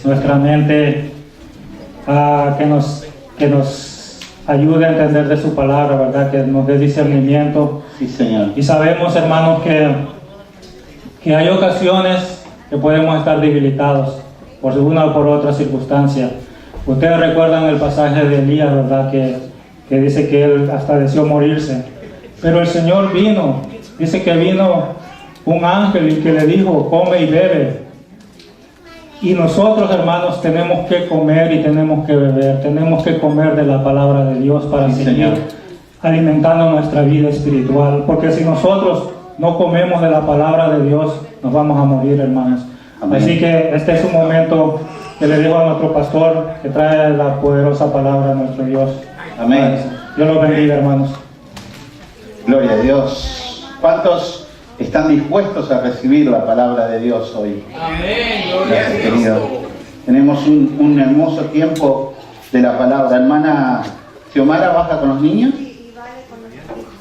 nuestra mente, que nos ayude a entender de su palabra, ¿verdad? Que nos dé discernimiento. Sí, Señor. Y sabemos, hermanos, que hay ocasiones que podemos estar debilitados por una o por otra circunstancia. Ustedes recuerdan el pasaje de Elías, ¿verdad? Que dice que él hasta deseó morirse. Pero el Señor vino, dice que vino un ángel y que le dijo, come y bebe. Y nosotros, hermanos, tenemos que comer y tenemos que beber, tenemos que comer de la palabra de Dios para Sí, seguir Señor. alimentando nuestra vida espiritual. Porque si nosotros no comemos de la palabra de Dios, nos vamos a morir, hermanos. Amén. Así que este es un momento que le digo a nuestro pastor que trae la poderosa palabra de nuestro Dios. Amén. Dios los bendiga, hermanos. Gloria a Dios. ¿Cuántos están dispuestos a recibir la palabra de Dios hoy? Amén, gloria a Gracias, Dios. querido. Tenemos un hermoso tiempo de la palabra. Hermana Xiomara baja con los niños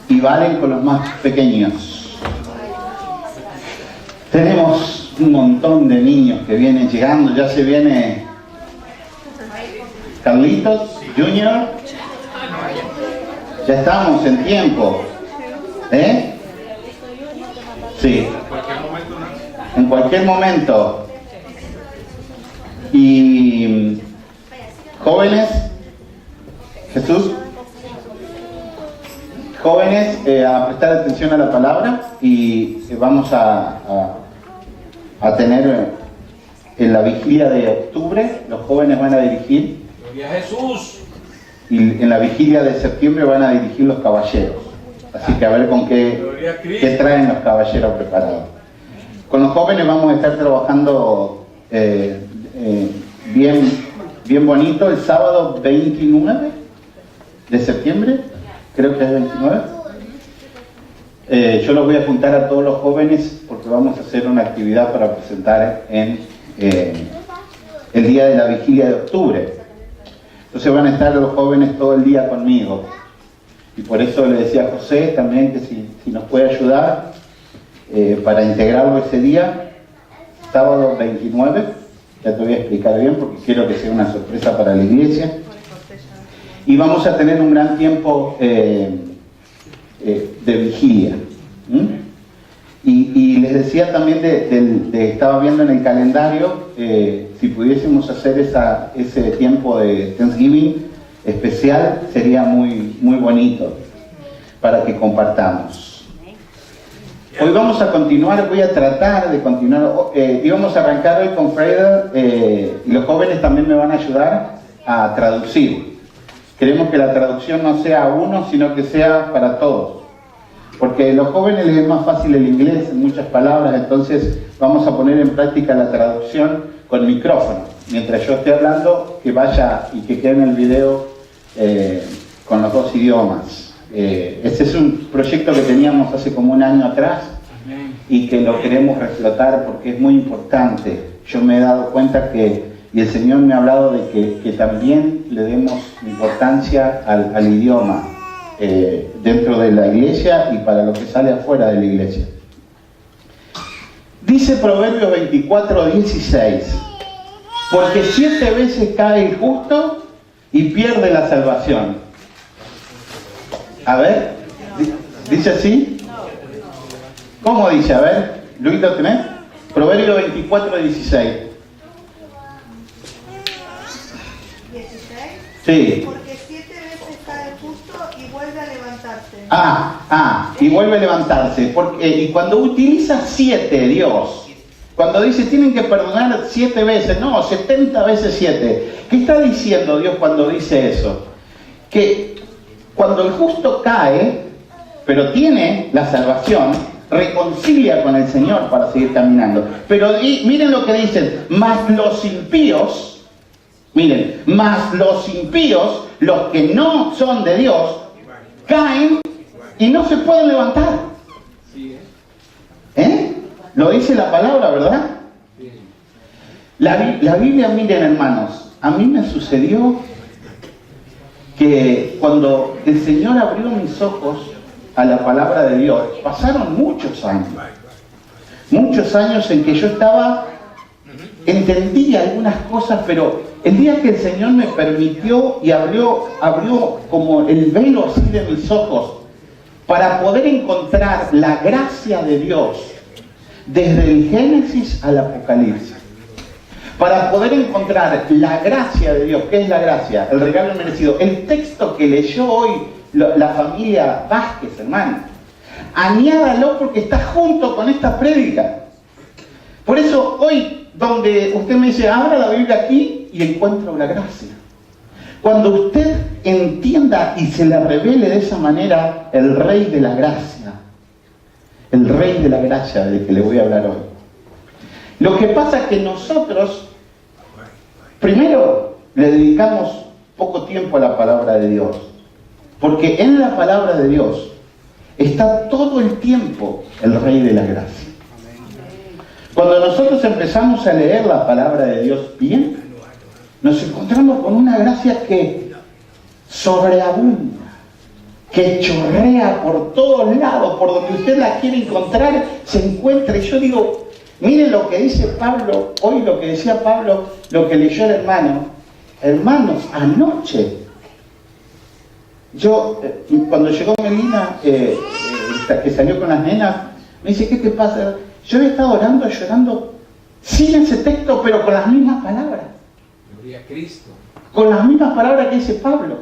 y Valen con los más pequeños. Tenemos un montón de niños que vienen llegando. Ya se viene Carlitos Junior. Ya estamos en tiempo. ¿Eh? Sí. En cualquier momento. Y jóvenes, Jesús, jóvenes, a prestar atención a la palabra y vamos a tener en la vigilia de octubre, los jóvenes van a dirigir. Gloria a Jesús. Y en la vigilia de septiembre van a dirigir los caballeros. Así que a ver con qué traen los caballeros preparados. Con los jóvenes vamos a estar trabajando bien bonito el sábado 29 de septiembre, creo que es 29. Yo los voy a juntar a todos los jóvenes porque vamos a hacer una actividad para presentar en el día de la vigilia de octubre. Entonces van a estar los jóvenes todo el día conmigo. Y por eso le decía a José también que si nos puede ayudar para integrarlo ese día, sábado 29, ya te voy a explicar bien porque quiero que sea una sorpresa para la iglesia. Y vamos a tener un gran tiempo de vigilia. Y les decía también estaba viendo en el calendario, si pudiésemos hacer ese tiempo de Thanksgiving especial, sería muy bonito para que compartamos. Hoy vamos a continuar, voy a tratar de continuar, íbamos a arrancar hoy con Freida, y los jóvenes también me van a ayudar a traducir. Queremos que la traducción no sea uno, sino que sea para todos. Porque a los jóvenes les es más fácil el inglés en muchas palabras, entonces vamos a poner en práctica la traducción con micrófono. Mientras yo esté hablando, que vaya y que quede en el video con los dos idiomas. Este es un proyecto que teníamos hace como un año atrás y que lo queremos reflotar porque es muy importante. Yo me he dado cuenta y el Señor me ha hablado de que también le demos importancia al idioma dentro de la iglesia y para lo que sale afuera de la iglesia. Dice Proverbios 24:16, porque 7 veces cae el justo y pierde la salvación. A ver, ¿dice así? ¿Cómo dice? A ver, Luis, ¿lo tenés? Proverbios 24:16. Sí. Porque 7 veces cae el justo y vuelve a levantarse. Y vuelve a levantarse. Y cuando utiliza 7, Dios, cuando dice tienen que perdonar 7 veces, no, 70 veces 7. ¿Qué está diciendo Dios cuando dice eso? Que cuando el justo cae, pero tiene la salvación, reconcilia con el Señor para seguir caminando. Pero miren lo que dicen, mas los impíos, los que no son de Dios, caen y no se pueden levantar. Lo dice la palabra, ¿verdad? La Biblia, miren hermanos, a mí me sucedió que cuando el Señor abrió mis ojos a la palabra de Dios, pasaron muchos años en que yo estaba entendí algunas cosas, pero el día que el Señor me permitió y abrió como el velo así de mis ojos para poder encontrar la gracia de Dios desde el Génesis al Apocalipsis, para poder encontrar la gracia de Dios. ¿Qué es la gracia? El regalo merecido. El texto que leyó hoy la familia Vázquez, hermano, añádalo porque está junto con esta prédica. Por eso hoy, donde usted me dice, abra la Biblia aquí y encuentro la gracia. Cuando usted entienda y se le revele de esa manera el Rey de la Gracia, el Rey de la Gracia del que le voy a hablar hoy. Lo que pasa es que nosotros, primero, le dedicamos poco tiempo a la palabra de Dios, porque en la palabra de Dios está todo el tiempo el Rey de la Gracia. Cuando nosotros empezamos a leer la palabra de Dios bien, nos encontramos con una gracia que sobreabunda, que chorrea por todos lados, por donde usted la quiere encontrar, se encuentra. Y yo digo, miren lo que dice Pablo, hoy lo que decía Pablo, lo que leyó el hermano. Hermanos, anoche, yo, cuando llegó Melina, que salió con las nenas, me dice, ¿qué te pasa? Yo he estado orando, llorando, sin ese texto, pero con las mismas palabras. Gloria a Cristo. Con las mismas palabras que dice Pablo.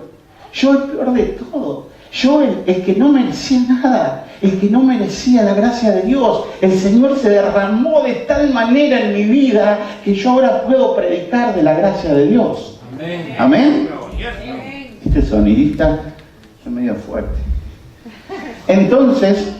Yo el peor de todo. Yo el que no merecía nada. El que no merecía la gracia de Dios. El Señor se derramó de tal manera en mi vida que yo ahora puedo predicar de la gracia de Dios. Amén. Amén. Este sonidista es medio fuerte. Entonces,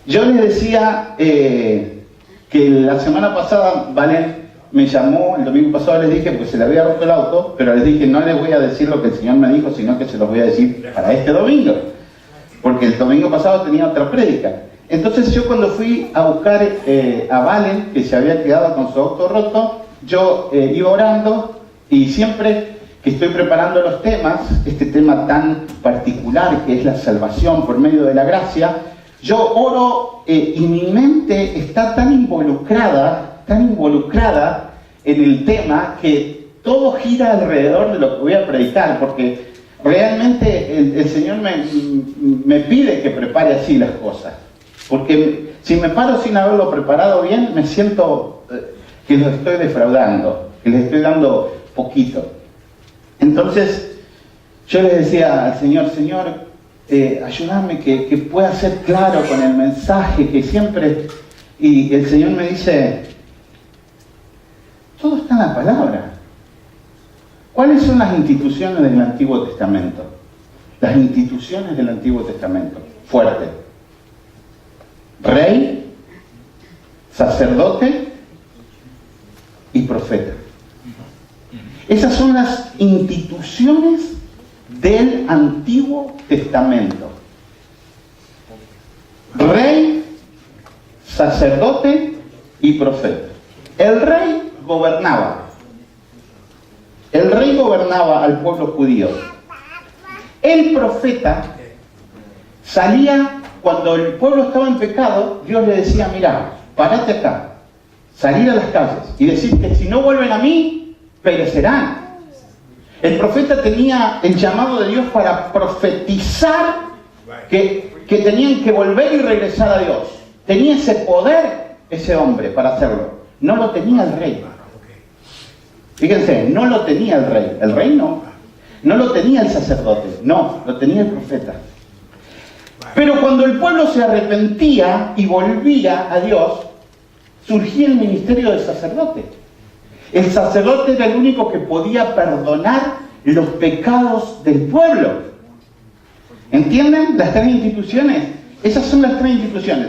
yo les decía que la semana pasada Valen me llamó, el domingo pasado les dije, porque se le había roto el auto, pero les dije, no les voy a decir lo que el Señor me dijo, sino que se los voy a decir para este domingo, porque el domingo pasado tenía otra prédica. Entonces yo cuando fui a buscar a Valen, que se había quedado con su auto roto, yo iba orando, y siempre que estoy preparando los temas, este tema tan particular que es la salvación por medio de la gracia, yo oro y mi mente está tan involucrada en el tema que todo gira alrededor de lo que voy a predicar, porque realmente el Señor me pide que prepare así las cosas, porque si me paro sin haberlo preparado bien, me siento que los estoy defraudando, que les estoy dando poquito. Entonces yo les decía al Señor, ayúdame que pueda ser claro con el mensaje que siempre... Y el Señor me dice, todo está en la palabra. ¿Cuáles son las instituciones del Antiguo Testamento? Las instituciones del Antiguo Testamento. Fuerte. Rey, sacerdote y profeta. Esas son las instituciones del Antiguo Testamento. Rey, sacerdote y profeta. El rey gobernaba. El rey gobernaba al pueblo judío. El profeta salía cuando el pueblo estaba en pecado. Dios le decía, mira, párate acá, salir a las calles y decir que si no vuelven a mí, perecerán. El profeta tenía el llamado de Dios para profetizar que tenían que volver y regresar a Dios. Tenía ese poder ese hombre para hacerlo. No lo tenía el rey. Fíjense, no lo tenía el rey. El rey no. No lo tenía el sacerdote. No, lo tenía el profeta. Pero cuando el pueblo se arrepentía y volvía a Dios, surgía el ministerio del sacerdote. El sacerdote era el único que podía perdonar los pecados del pueblo. ¿Entienden? Las tres instituciones. Esas son las tres instituciones.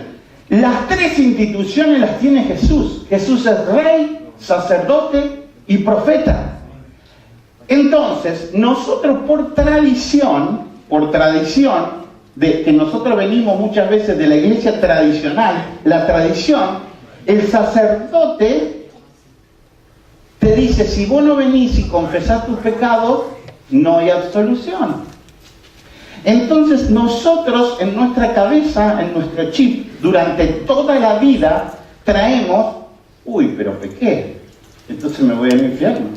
Las tres instituciones las tiene Jesús. Jesús es rey, sacerdote y profeta. Entonces, nosotros por tradición, de que nosotros venimos muchas veces de la iglesia tradicional, la tradición, el sacerdote te dice, si vos no venís y confesás tus pecados, no hay absolución. Entonces nosotros en nuestra cabeza, en nuestro chip, durante toda la vida traemos uy, pero pequé, entonces me voy al infierno,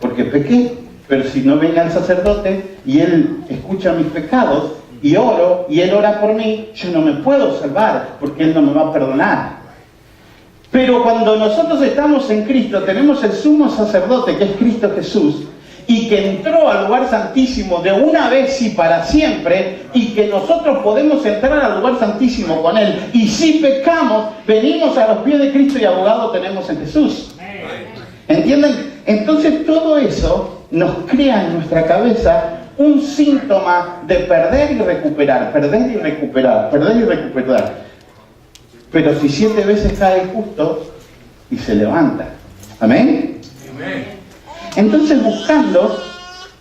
porque pequé. Pero si no venga el sacerdote y él escucha mis pecados y oro y él ora por mí, yo no me puedo salvar porque él no me va a perdonar. Pero cuando nosotros estamos en Cristo, tenemos el sumo sacerdote que es Cristo Jesús y que entró al lugar santísimo de una vez y para siempre, y que nosotros podemos entrar al lugar santísimo con él, y si pecamos, venimos a los pies de Cristo y abogado tenemos en Jesús. ¿Entienden? Entonces todo eso nos crea en nuestra cabeza un síntoma de perder y recuperar, perder y recuperar, perder y recuperar. Pero si 7 veces cae el justo y se levanta. ¿Amén? Entonces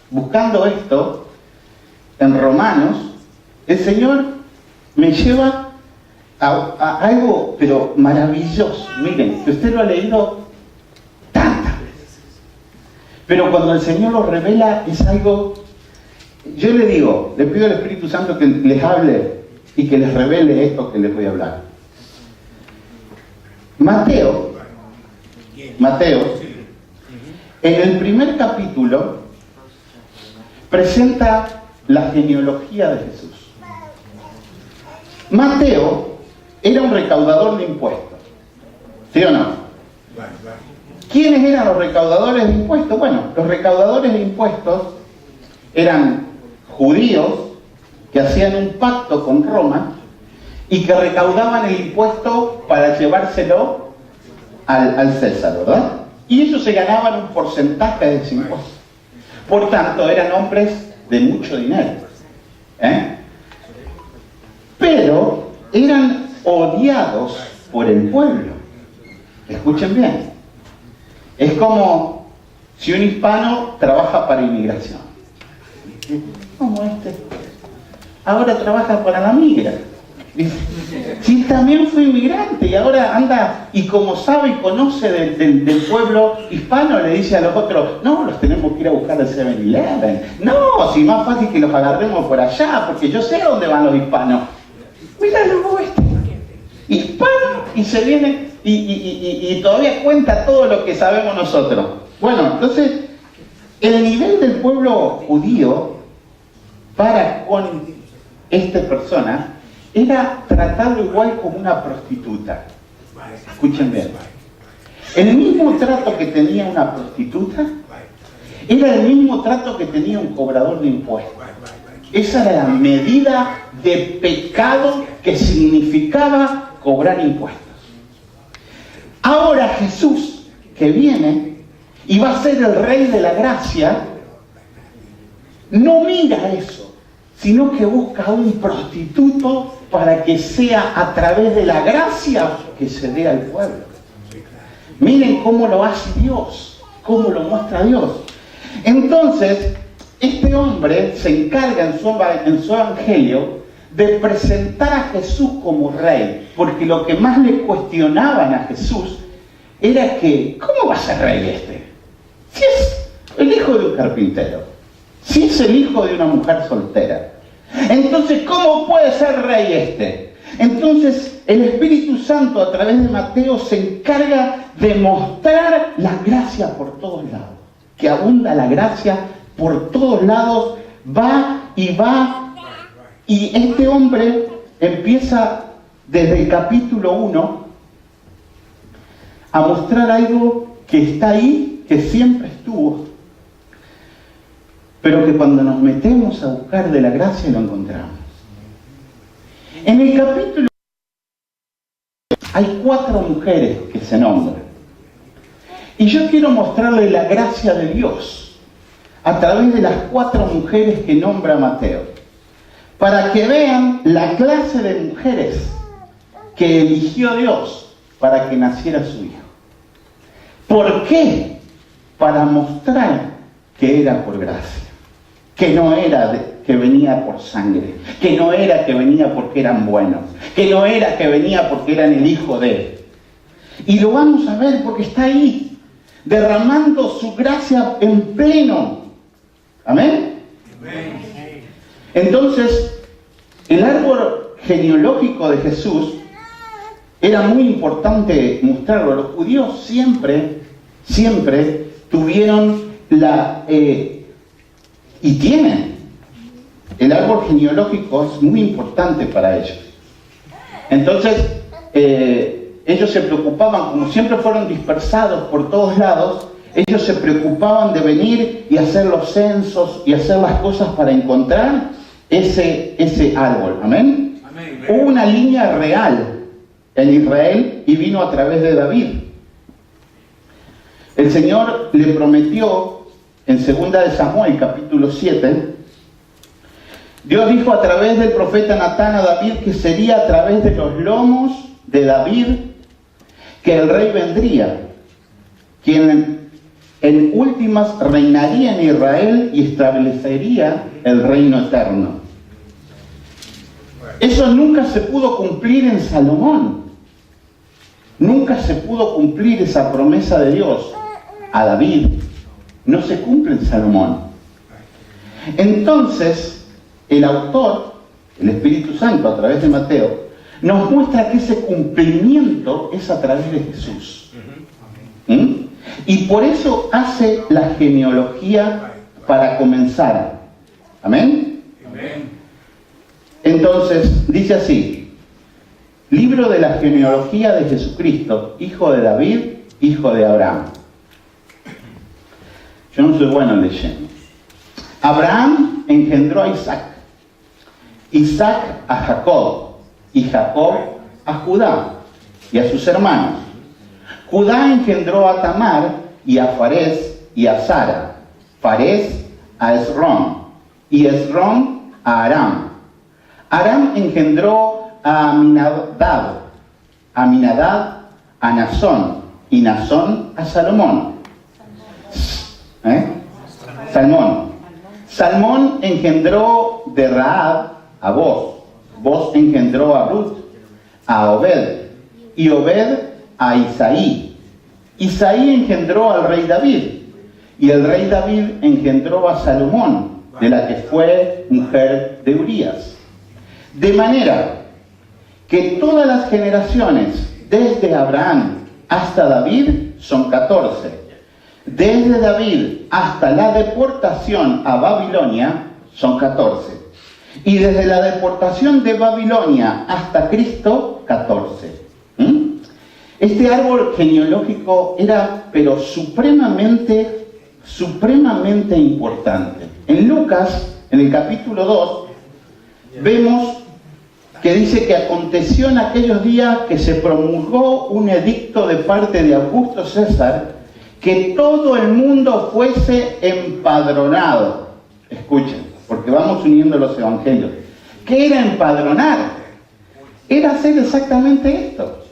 buscando esto en Romanos, el Señor me lleva a algo pero maravilloso. Miren, que usted lo ha leído tantas veces, pero cuando el Señor lo revela es algo. Yo le digo, le pido al Espíritu Santo que les hable y que les revele esto que les voy a hablar. Mateo, en el primer capítulo, presenta la genealogía de Jesús. Mateo era un recaudador de impuestos, ¿sí o no? ¿Quiénes eran los recaudadores de impuestos? Bueno, los recaudadores de impuestos eran judíos que hacían un pacto con Roma y que recaudaban el impuesto para llevárselo al César, ¿verdad? Y ellos se ganaban un porcentaje de ese impuesto. Por tanto, eran hombres de mucho dinero. Pero eran odiados por el pueblo. Escuchen bien. Es como si un hispano trabaja para inmigración. ¿Cómo este? Ahora trabaja para la migra. Si también fue inmigrante y ahora anda y como sabe y conoce del pueblo hispano, le dice a los otros, no, los tenemos que ir a buscar al 7-Eleven. No, si más fácil que los agarremos por allá, porque yo sé a dónde van los hispanos. Míralo este, hispano, y se viene y todavía cuenta todo lo que sabemos nosotros. Bueno, entonces, el nivel del pueblo judío para con esta persona era tratarlo igual como una prostituta. Escuchen bien. El mismo trato que tenía una prostituta era el mismo trato que tenía un cobrador de impuestos. Esa era la medida de pecado que significaba cobrar impuestos. Ahora Jesús, que viene y va a ser el Rey de la Gracia, no mira eso, sino que busca a un prostituto para que sea a través de la gracia que se dé al pueblo. Miren cómo lo hace Dios, cómo lo muestra Dios. Entonces, este hombre se encarga en su evangelio de presentar a Jesús como rey, porque lo que más le cuestionaban a Jesús era que, ¿cómo va a ser rey este? Si es el hijo de un carpintero, si es el hijo de una mujer soltera, entonces, ¿cómo puede ser rey este? Entonces, el Espíritu Santo a través de Mateo se encarga de mostrar la gracia por todos lados. Que abunda la gracia por todos lados, va. Y este hombre empieza desde el capítulo 1 a mostrar algo que está ahí, que siempre estuvo, pero que cuando nos metemos a buscar de la gracia lo encontramos. En el capítulo hay 4 mujeres que se nombran. Y yo quiero mostrarle la gracia de Dios a través de las 4 mujeres que nombra Mateo, para que vean la clase de mujeres que eligió Dios para que naciera su hijo. ¿Por qué? Para mostrar que era por gracia. Que no era que venía por sangre, que no era que venía porque eran buenos, que no era que venía porque eran el hijo de él. Y lo vamos a ver porque está ahí, derramando su gracia en pleno. ¿Amén? Entonces, el árbol genealógico de Jesús era muy importante mostrarlo. Los judíos siempre tuvieron y tienen, el árbol genealógico es muy importante para ellos. Entonces, ellos se preocupaban, como siempre fueron dispersados por todos lados, ellos se preocupaban de venir y hacer los censos y hacer las cosas para encontrar ese árbol. ¿Amén? Amén. Hubo una línea real en Israel y vino a través de David. El Señor le prometió en 2 de Samuel, capítulo 7, Dios dijo a través del profeta Natán a David que sería a través de los lomos de David que el rey vendría, quien en últimas reinaría en Israel y establecería el reino eterno. Eso nunca se pudo cumplir en Salomón. Nunca se pudo cumplir esa promesa de Dios a David. No se cumple en Salomón. Entonces, el autor, el Espíritu Santo, a través de Mateo, nos muestra que ese cumplimiento es a través de Jesús. Y por eso hace la genealogía para comenzar. ¿Amén? Amén. Entonces, dice así: libro de la genealogía de Jesucristo, hijo de David, hijo de Abraham. Yo no soy bueno leyendo. Abraham engendró a Isaac, Isaac a Jacob, y Jacob a Judá y a sus hermanos. Judá engendró a Tamar y a Farés y a Sara, Farés a Esrón y Esrón a Aram. Aram engendró a Aminadab, Aminadab a Nazón y Nazón a Salmón. Salmón engendró de Rahab a Boz. Boz engendró a Ruth, a Obed, y Obed a Isaí. Isaí engendró al rey David, y el rey David engendró a Salomón, de la que fue mujer de Urías. De manera que todas las generaciones, desde Abraham hasta David, son 14. Desde David hasta la deportación a Babilonia, son 14. Y desde la deportación de Babilonia hasta Cristo, 14. Este árbol genealógico era, pero supremamente importante. En Lucas, en el capítulo 2, vemos que dice que aconteció en aquellos días que se promulgó un edicto de parte de Augusto César que todo el mundo fuese empadronado. Escuchen, porque vamos uniendo los evangelios. ¿Qué era empadronar? Era hacer exactamente esto.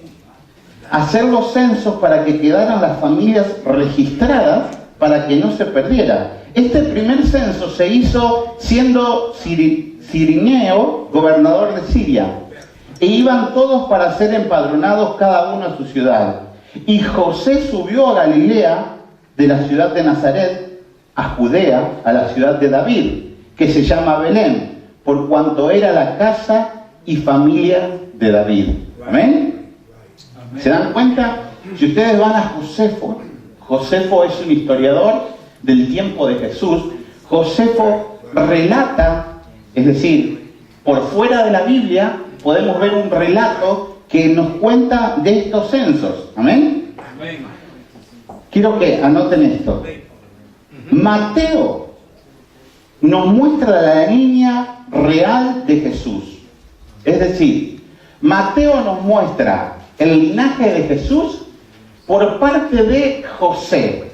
Hacer los censos para que quedaran las familias registradas para que no se perdiera. Este primer censo se hizo siendo Cirineo gobernador de Siria. E iban todos para ser empadronados cada uno a su ciudad. Y José subió a Galilea, de la ciudad de Nazaret, a Judea, a la ciudad de David, que se llama Belén, por cuanto era la casa y familia de David. ¿Amén? ¿Se dan cuenta? Si ustedes van a Josefo, Josefo es un historiador del tiempo de Jesús. Josefo relata, es decir, por fuera de la Biblia podemos ver un relato que nos cuenta de estos censos. ¿Amén? Amén. Quiero que anoten esto. Mateo nos muestra la línea real de Jesús. Es decir, Mateo nos muestra el linaje de Jesús por parte de José.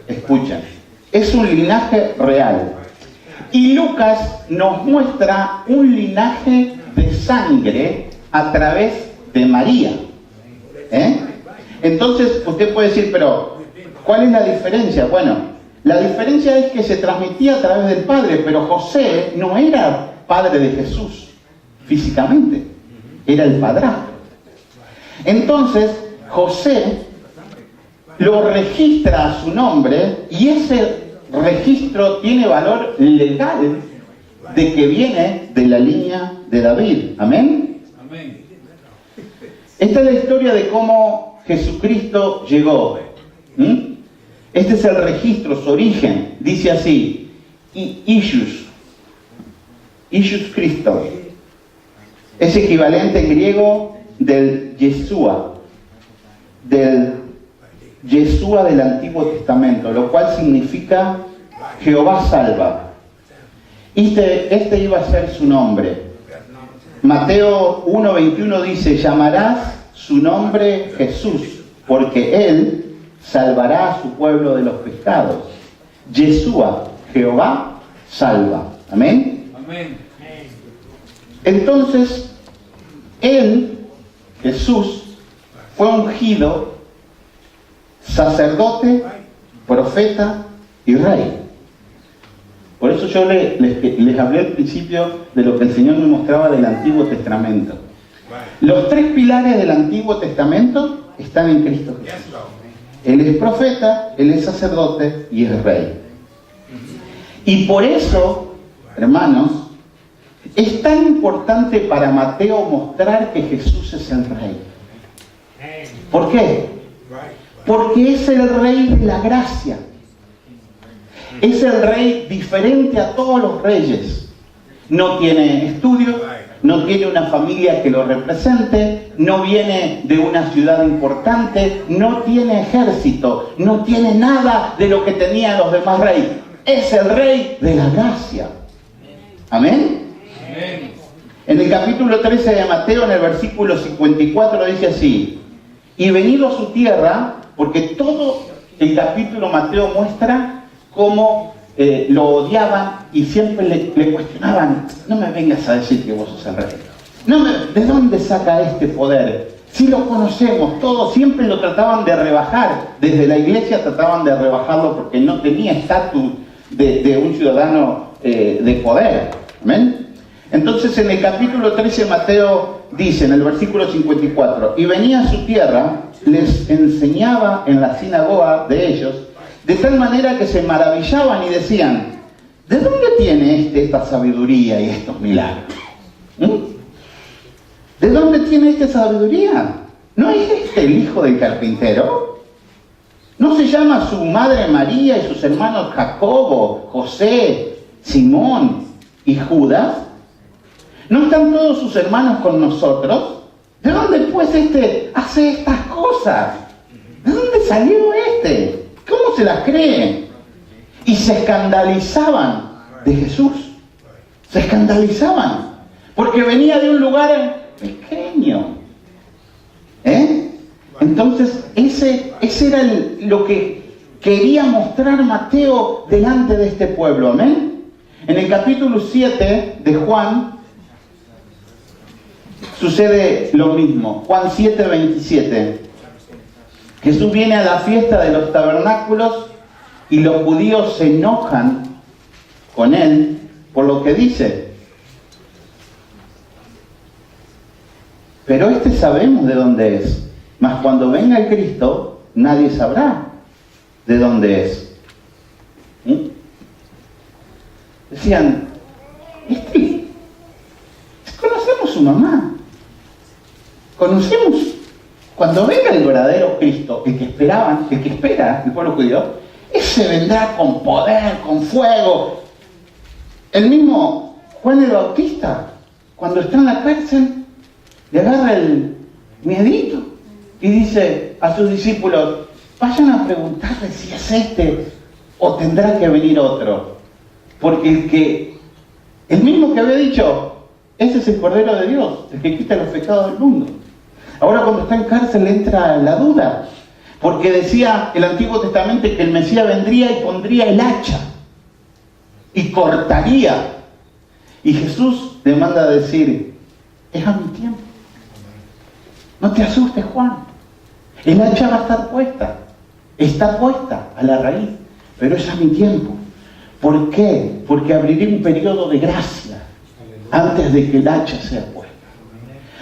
Escuchen, es un linaje real. Y Lucas nos muestra un linaje de sangre a través de María. Entonces usted puede decir, pero ¿cuál es la diferencia? Bueno, la diferencia es que se transmitía a través del Padre, pero José no era padre de Jesús físicamente, era el padrastro. Entonces José lo registra a su nombre y ese registro tiene valor legal de que viene de la línea de David. ¿Amén? Amén. Esta es la historia de cómo Jesucristo llegó. Este es el registro, su origen. Dice así, Iesús Cristo. Es equivalente en griego del Yeshua del Antiguo Testamento, lo cual significa Jehová salva. Este iba a ser su nombre. Mateo 1:21 dice, llamarás su nombre Jesús, porque él salvará a su pueblo de los pecados. Yeshua, Jehová, salva. Amén. Amén. Entonces, él, Jesús, fue ungido sacerdote, profeta y rey. Por eso yo les hablé al principio de lo que el Señor me mostraba del Antiguo Testamento. Los tres pilares del Antiguo Testamento están en Cristo Jesús. Él es profeta, Él es sacerdote y es rey. Y por eso, hermanos, es tan importante para Mateo mostrar que Jesús es el rey. ¿Por qué? Porque es el rey de la gracia. Es el rey diferente a todos los reyes. No tiene estudio, no tiene una familia que lo represente, no viene de una ciudad importante, no tiene ejército, no tiene nada de lo que tenían los demás reyes. Es el rey de la gracia. Amén. En el capítulo 13 de Mateo, en el versículo 54, dice así: y venido a su tierra, porque todo el capítulo Mateo muestra cómo lo odiaban y siempre le cuestionaban: no me vengas a decir que vos sos el rey. ¿De dónde saca este poder? Si lo conocemos, todos siempre lo trataban de rebajar. Desde la iglesia trataban de rebajarlo porque no tenía estatus de un ciudadano de poder. ¿Amén? Entonces en el capítulo 13 Mateo dice, en el versículo 54, y venía a su tierra, les enseñaba en la sinagoga de ellos, de tal manera que se maravillaban y decían: ¿de dónde tiene esta sabiduría y estos milagros? ¿De dónde tiene esta sabiduría? ¿No es este el hijo del carpintero? ¿No se llama su madre María y sus hermanos Jacobo, José, Simón y Judas? ¿No están todos sus hermanos con nosotros? ¿De dónde pues este hace estas cosas? ¿De dónde salió este? ¿Cómo se las creen? Y se escandalizaban de Jesús. Se escandalizaban. Porque venía de un lugar pequeño. Entonces, ese era lo que quería mostrar Mateo delante de este pueblo. Amén. En el capítulo 7 de Juan sucede lo mismo. Juan 7:27. Jesús viene a la fiesta de los tabernáculos y los judíos se enojan con él por lo que dice. Pero sabemos de dónde es. Mas cuando venga el Cristo, nadie sabrá de dónde es. Decían, conocemos su mamá. Conocemos. Cuando venga el verdadero Cristo, el que espera el pueblo judío, ese vendrá con poder, con fuego. El mismo Juan el Bautista, cuando está en la cárcel, le agarra el miedito y dice a sus discípulos: vayan a preguntarle si es este o tendrá que venir otro. Porque el mismo que había dicho: ese es el Cordero de Dios, el que quita los pecados del mundo. Ahora cuando está en cárcel le entra la duda, porque decía el Antiguo Testamento que el Mesías vendría y pondría el hacha y cortaría. Y Jesús le manda a decir: es a mi tiempo. No te asustes, Juan. El hacha va a estar puesta. Está puesta a la raíz, pero es a mi tiempo. ¿Por qué? Porque abriré un periodo de gracia antes de que el hacha sea puesta.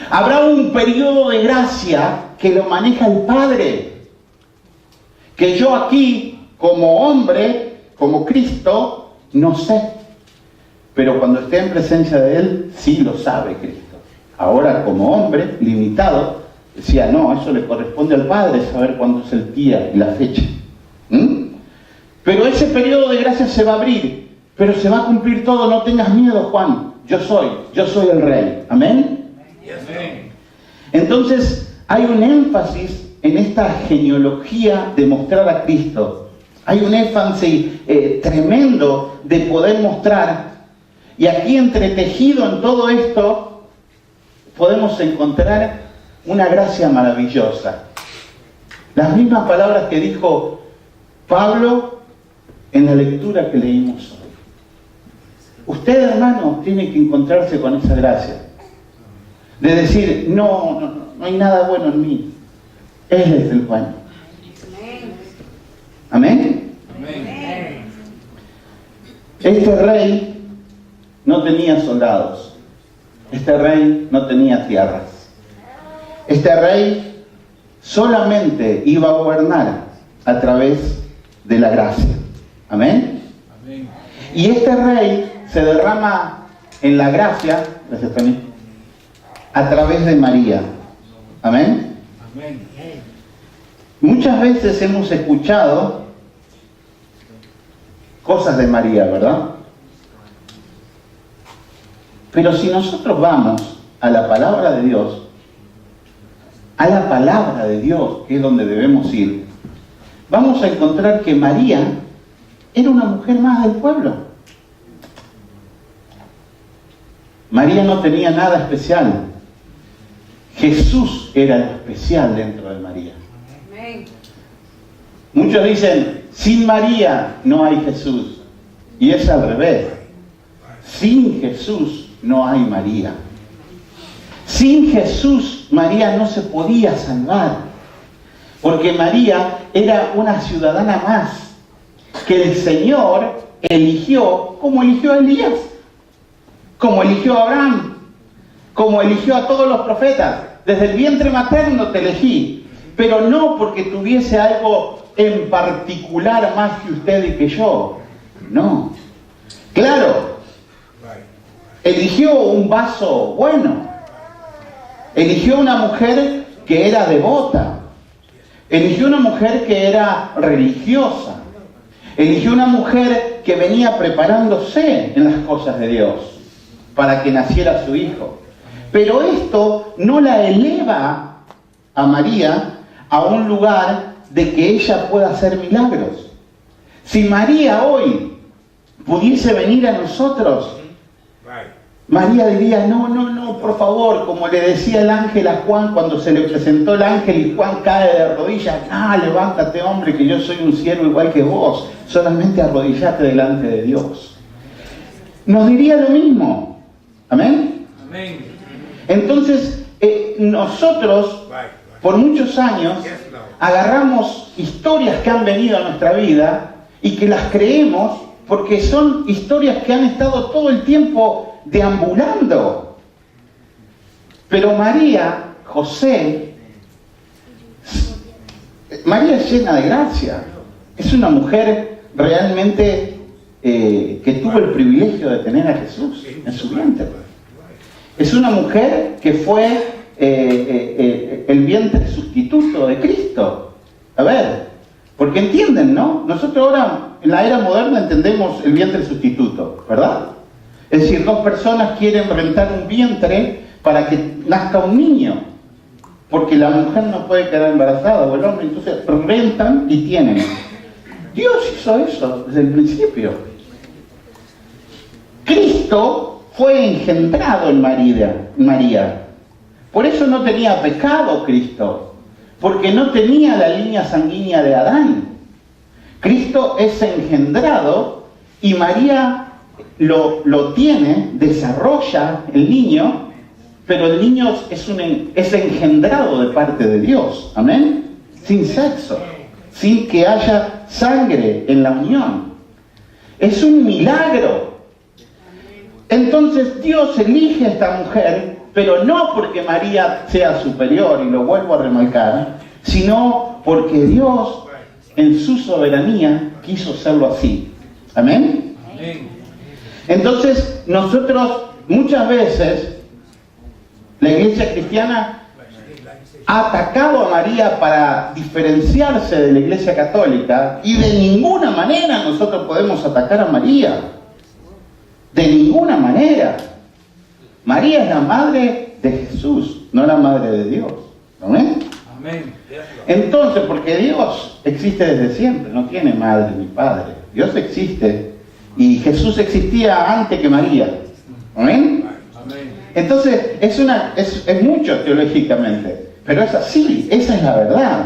Habrá un periodo de gracia que lo maneja el Padre, que yo aquí, como hombre, como Cristo, no sé. Pero cuando esté en presencia de Él, sí lo sabe Cristo. Ahora, como hombre, limitado, decía, no, eso le corresponde al Padre saber cuándo es el día y la fecha. Pero ese periodo de gracia se va a abrir, pero se va a cumplir todo, no tengas miedo, Juan, yo soy el Rey. ¿Amén? Entonces, hay un énfasis en esta genealogía de mostrar a Cristo. Hay un énfasis tremendo de poder mostrar. Y aquí entretejido en todo esto, podemos encontrar una gracia maravillosa. Las mismas palabras que dijo Pablo en la lectura que leímos hoy. Usted, hermano, tiene que encontrarse con esa gracia. De decir, no hay nada bueno en mí. Él es el bueno. ¿Amén? Este rey no tenía soldados. Este rey no tenía tierras. Este rey solamente iba a gobernar a través de la gracia. ¿Amén? Y este rey se derrama en la gracia, gracias Tony, a través de María. ¿Amén? Muchas veces hemos escuchado cosas de María, ¿verdad? Pero si nosotros vamos a la palabra de Dios, que es donde debemos ir, vamos a encontrar que María era una mujer más del pueblo. María no tenía nada especial. Jesús era lo especial dentro de María. Muchos dicen, sin María no hay Jesús. Y es al revés. Sin Jesús no hay María. Sin Jesús, María no se podía salvar. Porque María era una ciudadana más que el Señor eligió, como eligió a Elías, como eligió a Abraham, como eligió a todos los profetas. Desde el vientre materno te elegí, pero no porque tuviese algo en particular más que usted y que yo. No. Claro, eligió un vaso bueno, eligió una mujer que era devota, eligió una mujer que era religiosa, eligió una mujer que venía preparándose en las cosas de Dios para que naciera su hijo. Pero esto no la eleva a María a un lugar de que ella pueda hacer milagros. Si María hoy pudiese venir a nosotros, María diría, no, por favor, como le decía el ángel a Juan cuando se le presentó el ángel y Juan cae de rodillas, levántate hombre, que yo soy un siervo igual que vos, solamente arrodillate delante de Dios. Nos diría lo mismo. ¿Amén? Amén. Entonces, nosotros, por muchos años, agarramos historias que han venido a nuestra vida y que las creemos porque son historias que han estado todo el tiempo deambulando. Pero María, José, María es llena de gracia. Es una mujer realmente que tuvo el privilegio de tener a Jesús en su vientre. Es una mujer que fue el vientre sustituto de Cristo. A ver, porque entienden, ¿no? Nosotros ahora, en la era moderna, entendemos el vientre sustituto, ¿verdad? Es decir, dos personas quieren rentar un vientre para que nazca un niño, porque la mujer no puede quedar embarazada o el hombre, entonces rentan y tienen. Dios hizo eso desde el principio. Cristo fue engendrado en María. Por eso no tenía pecado Cristo, porque no tenía la línea sanguínea de Adán. Cristo es engendrado y María lo tiene, desarrolla el niño, pero el niño es engendrado de parte de Dios. ¿Amén? Sin sexo, sin que haya sangre en la unión. Es un milagro. Entonces Dios elige a esta mujer, pero no porque María sea superior, y lo vuelvo a remarcar, sino porque Dios en su soberanía quiso hacerlo así. ¿Amén? Entonces nosotros muchas veces, la iglesia cristiana ha atacado a María para diferenciarse de la Iglesia Católica, y de ninguna manera nosotros podemos atacar a María. De ninguna manera. María es la madre de Jesús, no la madre de Dios. ¿Amén? Amén. Entonces, porque Dios existe desde siempre, no tiene madre ni padre. Dios existe, y Jesús existía antes que María. ¿Amén? Amén. Entonces, es mucho teológicamente, pero es así, esa es la verdad.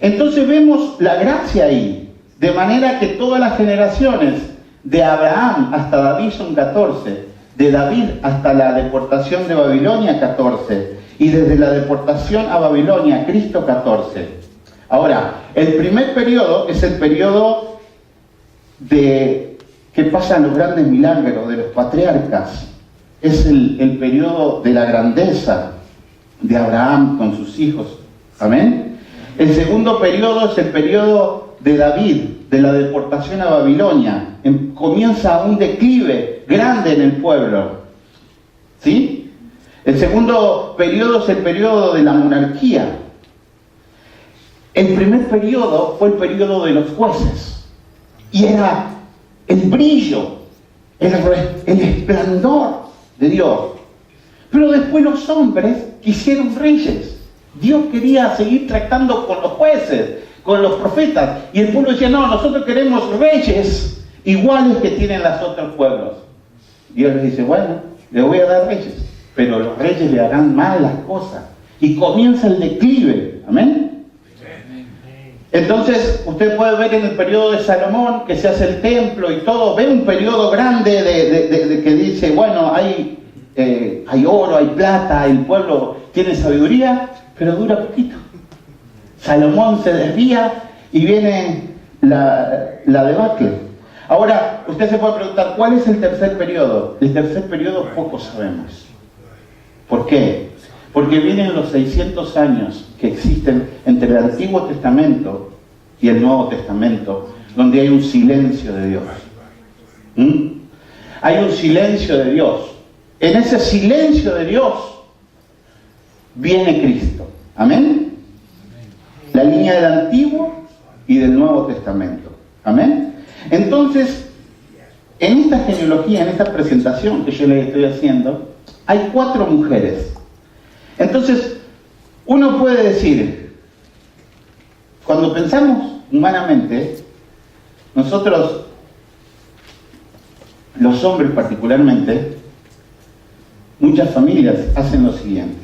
Entonces vemos la gracia ahí, de manera que todas las generaciones, de Abraham hasta David son 14, de David hasta la deportación de Babilonia 14, y desde la deportación a Babilonia, Cristo 14. Ahora, el primer periodo es el periodo de que pasan los grandes milagros de los patriarcas. Es el periodo de la grandeza de Abraham con sus hijos. Amén. El segundo periodo es el periodo de David, de la deportación a Babilonia. Comienza un declive grande en el pueblo. ¿Sí? El segundo periodo es el periodo de la monarquía. El primer periodo fue el periodo de los jueces. Y era el brillo, el esplendor de Dios. Pero después los hombres quisieron reyes. Dios quería seguir tratando con los jueces, con los profetas. Y el pueblo decía, no, nosotros queremos reyes iguales que tienen los otros pueblos. Dios les dice, bueno, les voy a dar reyes, pero los reyes le harán mal las cosas. Y comienza el declive. Amén. Entonces, usted puede ver en el periodo de Salomón, que se hace el templo y todo, ve un periodo grande de que dice, bueno, hay oro, hay plata, el pueblo tiene sabiduría, pero dura poquito. Salomón se desvía y viene la debacle. Ahora, usted se puede preguntar, ¿cuál es el tercer periodo? El tercer periodo poco sabemos. ¿Por qué? Porque vienen los 600 años que existen entre el Antiguo Testamento y el Nuevo Testamento, donde hay un silencio de Dios. Hay un silencio de Dios. En ese silencio de Dios viene Cristo. ¿Amén? La línea del Antiguo y del Nuevo Testamento. ¿Amén? Entonces, en esta genealogía, en esta presentación que yo les estoy haciendo, hay 4 mujeres. Entonces, uno puede decir, cuando pensamos humanamente, nosotros, los hombres particularmente, muchas familias hacen lo siguiente.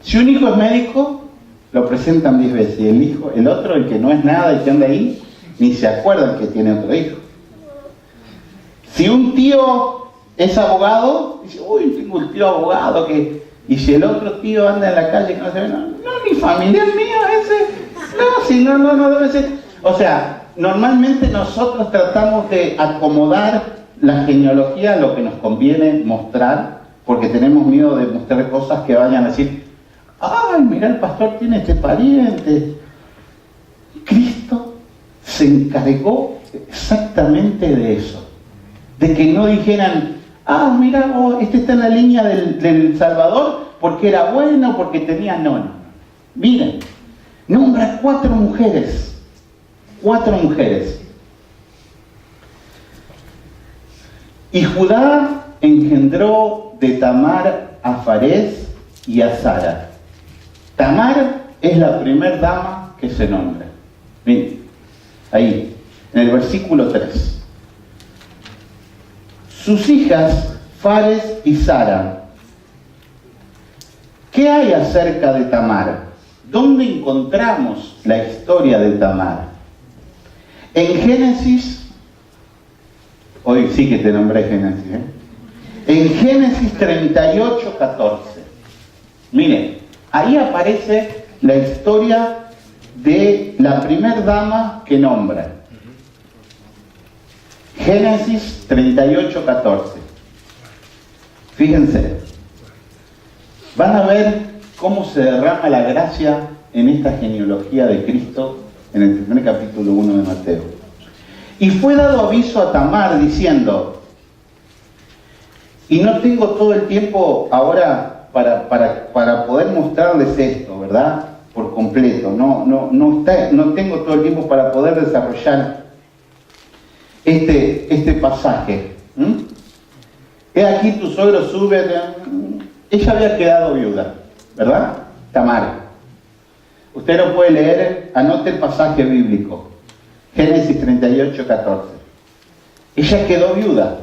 Si un hijo es médico, lo presentan 10 veces, y el otro, el que no es nada y que anda ahí, ni se acuerdan que tiene otro hijo. Si un tío es abogado, dice, uy, tengo un tío abogado que... Y si el otro tío anda en la calle que no se ve, no, ni familiar mío ese, no debe ser. O sea, normalmente nosotros tratamos de acomodar la genealogía a lo que nos conviene mostrar, porque tenemos miedo de mostrar cosas que vayan a decir, ay, mira, el pastor tiene este pariente. Cristo se encargó exactamente de eso, de que no dijeran, ah, mira, este está en la línea del Salvador porque era bueno, porque tenía... No. Miren, nombra 4 mujeres. 4 mujeres. Y Judá engendró de Tamar a Farés y a Sara. Tamar es la primer dama que se nombra. Miren, ahí, en el versículo 3. Sus hijas, Fares y Sara. ¿Qué hay acerca de Tamar? ¿Dónde encontramos la historia de Tamar? En Génesis, hoy sí que te nombré Génesis, En Génesis 38, 14. Miren, ahí aparece la historia de la primer dama que nombra. Génesis 38, 14. Fíjense, van a ver cómo se derrama la gracia en esta genealogía de Cristo en el primer capítulo 1 de Mateo. Y fue dado aviso a Tamar diciendo, y no tengo todo el tiempo ahora para poder mostrarles esto, ¿verdad? Por completo. No tengo todo el tiempo para poder desarrollar este pasaje. He aquí tu suegro sube. Ella había quedado viuda, ¿verdad? Tamar. Usted lo puede leer, anote el pasaje bíblico. Génesis 38, 14. Ella quedó viuda.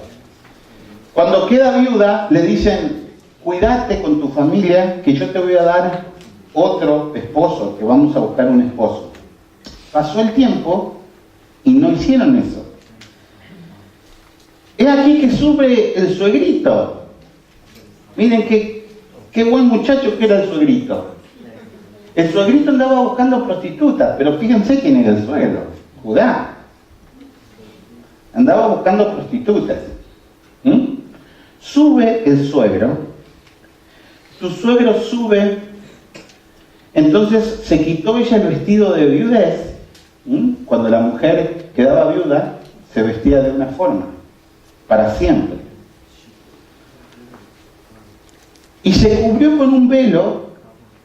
Cuando queda viuda, le dicen, cuídate con tu familia, que yo te voy a dar otro esposo, que vamos a buscar un esposo. Pasó el tiempo y no hicieron eso. He aquí que sube el suegrito. Miren qué buen muchacho que era el suegrito. El suegrito andaba buscando prostitutas, pero fíjense quién era el suegro, Judá. Andaba buscando prostitutas. Sube el suegro. Tu suegro sube. Entonces se quitó ella el vestido de viudez. Cuando la mujer quedaba viuda, se vestía de una forma, para siempre. Y se cubrió con un velo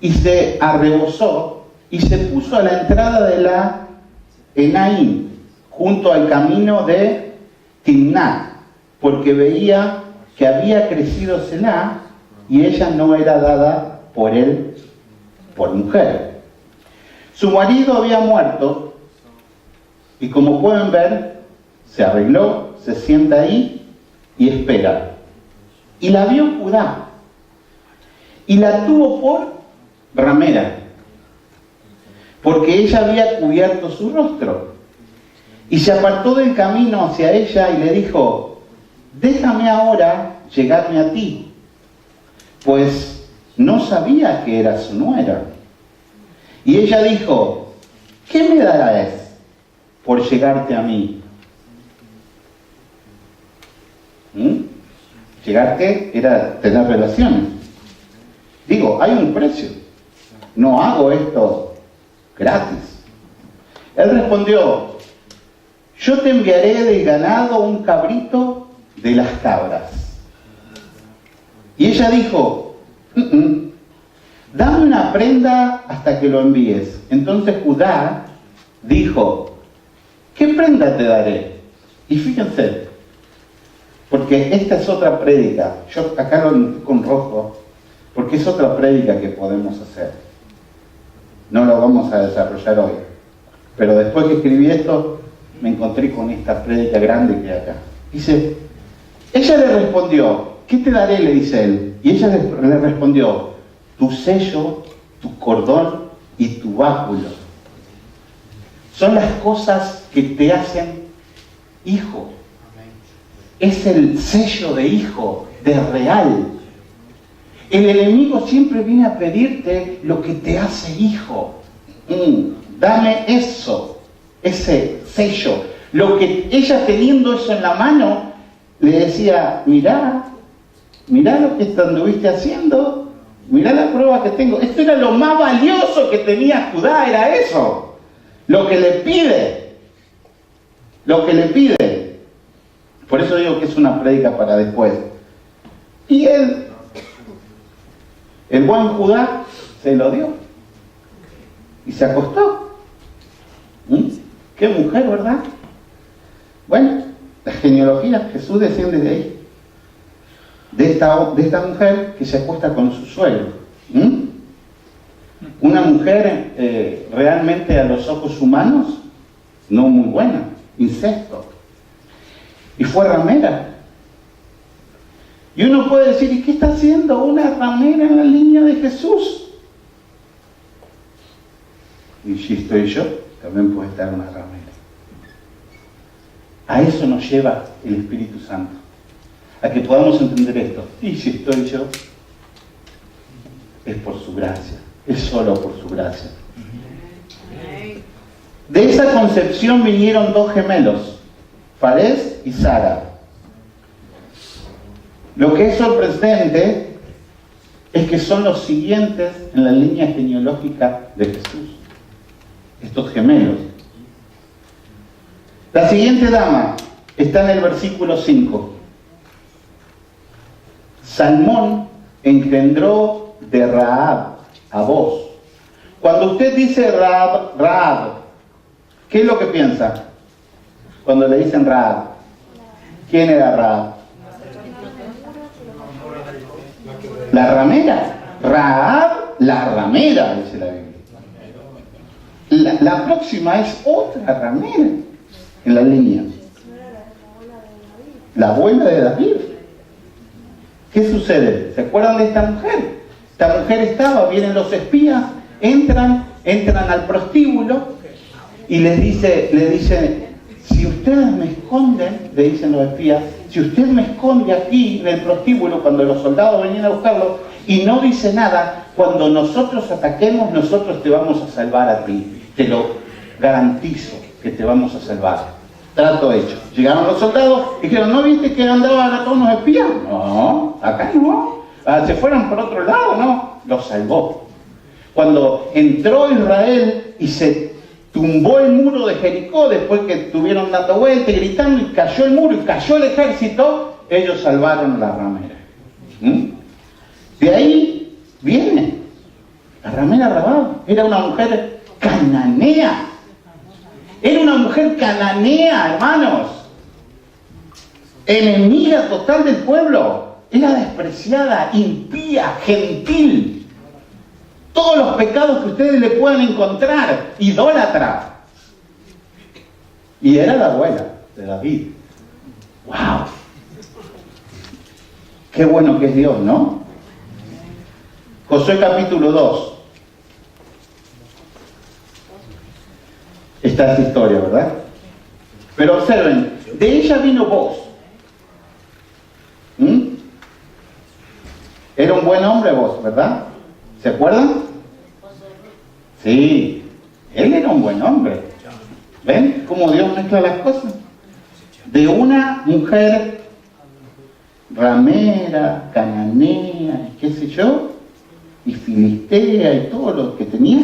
y se arrebozó y se puso a la entrada de la Enaim, junto al camino de Timnat, porque veía que había crecido Selá y ella no era dada por él por mujer. Su marido había muerto y, como pueden ver, se arregló, se sienta ahí y espera. Y la vio Judá y la tuvo por ramera, porque ella había cubierto su rostro. Y se apartó del camino hacia ella y le dijo, déjame ahora llegarme a ti, pues no sabía que era su nuera. Y ella dijo, ¿qué me darás por llegarte a mí? Llegarte era tener relaciones. Digo, hay un precio. No hago esto gratis. Él respondió, yo te enviaré del ganado un cabrito de las cabras. Y ella dijo, dame una prenda hasta que lo envíes. Entonces Judá dijo, ¿qué prenda te daré? Y fíjense, porque esta es otra prédica. Yo acá lo anoté con rojo, porque es otra prédica que podemos hacer. No lo vamos a desarrollar hoy. Pero después que escribí esto, me encontré con esta prédica grande que hay acá. Dice, ella le respondió, ¿qué te daré? Le dice él. Y ella le respondió, tu sello, tu cordón y tu báculo. Son las cosas que te hacen hijo. Es el sello de hijo, de real. El enemigo siempre viene a pedirte lo que te hace hijo. Dame eso, ese sello. Lo que ella, teniendo eso en la mano, le decía, mirá lo que anduviste haciendo, mirá la prueba que tengo. Esto era lo más valioso que tenía Judá, era eso. Lo que le pide. Por eso digo que es una prédica para después. Y el buen Judá se lo dio. Y se acostó. Qué mujer, ¿verdad? Bueno, la genealogía, Jesús desciende de ahí. De esta mujer que se acuesta con su suegro. Una mujer realmente a los ojos humanos no muy buena, incesto. Y fue ramera. Y uno puede decir, ¿y qué está haciendo una ramera en la línea de Jesús? Y si estoy yo, también puede estar una ramera. A eso nos lleva el Espíritu Santo. A que podamos entender esto. Y si estoy yo, es por su gracia. Es solo por su gracia. De esa concepción vinieron dos gemelos, Farés y Sara. Lo que es sorprendente es que son los siguientes en la línea genealógica de Jesús. Estos gemelos. La siguiente dama está en el versículo 5. Salmón engendró de Rahab a Booz. Cuando usted dice Rahab, ¿qué es lo que piensa? Cuando le dicen Rahab, ¿quién era Rahab? La ramera. Rahab, la ramera, dice la Biblia. La próxima es otra ramera en la línea. La abuela de David. ¿Qué sucede? ¿Se acuerdan de esta mujer? Esta mujer vienen los espías, entran al prostíbulo y les dicen, si ustedes me esconden, le dicen los espías, si usted me esconde aquí en el prostíbulo cuando los soldados venían a buscarlo y no dice nada, cuando nosotros ataquemos, nosotros te vamos a salvar a ti. Te lo garantizo que te vamos a salvar. Trato hecho. Llegaron los soldados y dijeron, ¿no viste que andaban a todos los espías? No, acá no. Se fueron por otro lado, no. Los salvó. Cuando entró Israel y se tumbó el muro de Jericó, después que estuvieron dando vueltas y gritando, y cayó el muro y cayó el ejército, ellos salvaron a la ramera. De ahí viene. La ramera Rahab era una mujer cananea. Era una mujer cananea, hermanos. Enemiga total del pueblo. Era despreciada, impía, gentil. Todos los pecados que ustedes le puedan encontrar. Idólatra. Y era la abuela de David. ¡Wow! Qué bueno que es Dios, ¿no? Josué capítulo 2. Está esa historia, ¿verdad? Pero observen, de ella vino Booz. Era un buen hombre Booz, ¿verdad? ¿Se acuerdan? Sí, él era un buen hombre. ¿Ven cómo Dios mezcla las cosas? De una mujer ramera, cananea, qué sé yo, y filistea y todo lo que tenía,